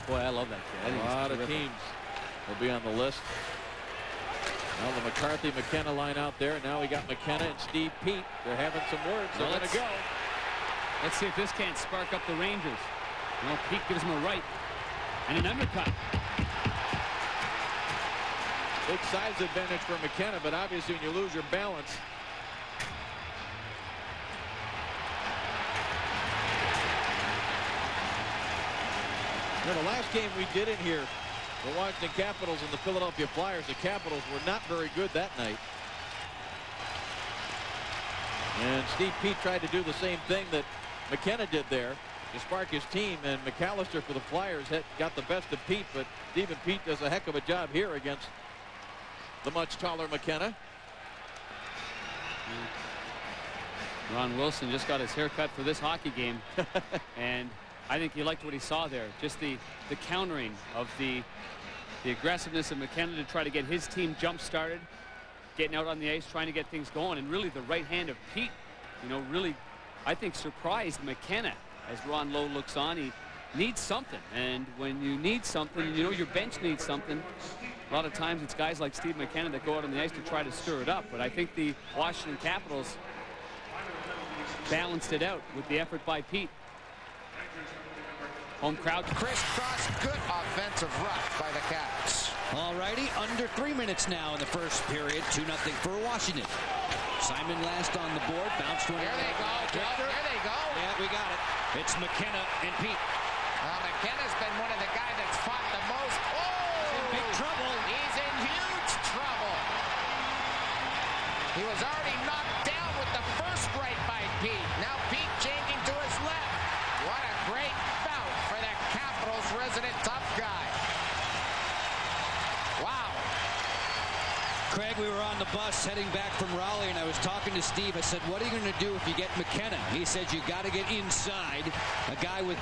Boy, I love that kid. A lot of teams will be on the list. Now the McCarthy-McKenna line out there. Now we got McKenna and Steve Peat. They're having some words. They're going to go. Let's see if this can't spark up the Rangers. Well, Peat gives him a right and an undercut. Big size advantage for McKenna, but obviously when you lose your balance. You know, the last game we did in here, the Washington Capitals and the Philadelphia Flyers, the Capitals were not very good that night. And Steve Peat tried to do the same thing that McKenna did there to spark his team, and McAllister for the Flyers got the best of Peat, but Stephen Peat does a heck of a job here against the much taller McKenna. Ron Wilson just got his haircut for this hockey game. And I think he liked what he saw there. Just the countering of the aggressiveness of McKenna to try to get his team jump started, getting out on the ice, trying to get things going. And really the right hand of Peat, you know, really, I think, surprised McKenna as Ron Lowe looks on. He needs something. And when you need something, you know, your bench needs something. A lot of times it's guys like Steve McKenna that go out on the ice to try to stir it up. But I think the Washington Capitals balanced it out with the effort by Peat. Home crowd. Crisscross, good offensive rush by the Caps. All righty, under 3 minutes now in the first period. 2-0 for Washington. Simon last on the board. Bounced one. Here they go, Joe. Here they go. Yeah, we got it. It's McKenna and Peat. Well, McKenna's been one of the guys that's fought the most. Oh! In big trouble. He's in huge trouble. He was already knocked down with the first right by Peat. Now Peat changing to his left. What a great bout for the Capitals resident tough guy. Wow. Craig, we were on the bus heading back from Raleigh, and I was talking to Steve. I said, what are you going to do if you get McKenna? He said, you got to get inside. A guy with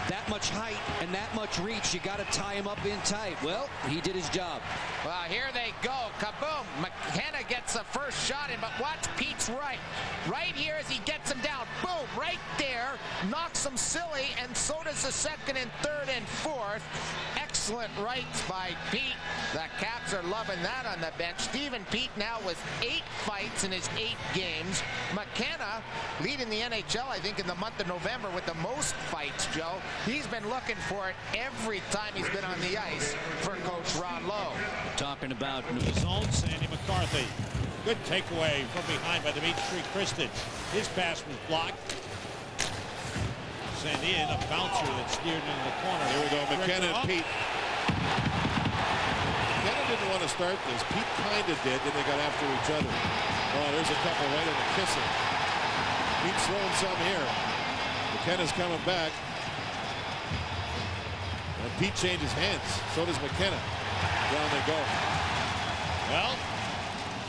that much height and that much reach, you got to tie him up in tight. Well, he did his job. Well, here they go. Kaboom. McKenna gets the first shot in, but watch Pete's right. Right here as he gets him down. Boom, right there. Knocks him silly, and so does the second and third and fourth. Excellent rights by Peat. The Caps are loving that on the bench. Stephen Peat now with 8 fights in his 8 games. McKenna leading the NHL, I think, in the month of November with the most fights, Joe. He's been looking for it every time he's been on the ice for Coach Ron Lowe. Talking about his own Sandy McCarthy. Good takeaway from behind by Dimitri Kristic. His pass was blocked. Sandy and a bouncer that steered into the corner. Here we go, McKenna and Peat. McKenna didn't want to start this. Peat kind of did, then they got after each other. Oh, there's a couple right in the kissing. Peat's throwing some here. McKenna's coming back. And Peat changes hands. So does McKenna. Down they go. Well,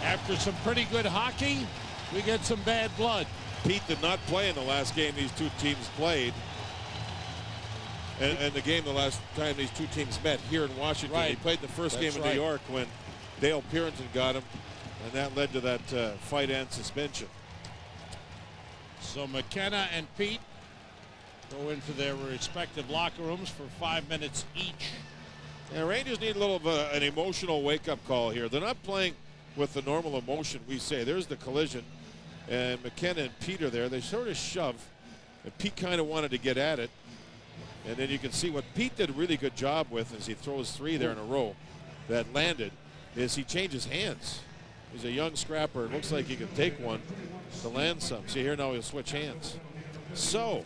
after some pretty good hockey, we get some bad blood. Peat did not play in the last game these two teams played. And the game the last time these two teams met here in Washington. Right. He played the first game in right. New York when Dale Purinton got him. And that led to that fight and suspension. So McKenna and Peat go into their respective locker rooms for 5 minutes each. And Rangers need a little of an emotional wake-up call here. They're not playing with the normal emotion we say. There's the collision. And McKenna and Peat are there. They sort of shove. And Peat kind of wanted to get at it. And then you can see what Peat did a really good job with as he throws 3 there in a row that landed is he changes hands. He's a young scrapper. It looks like he can take one to land some. See here now he'll switch hands. So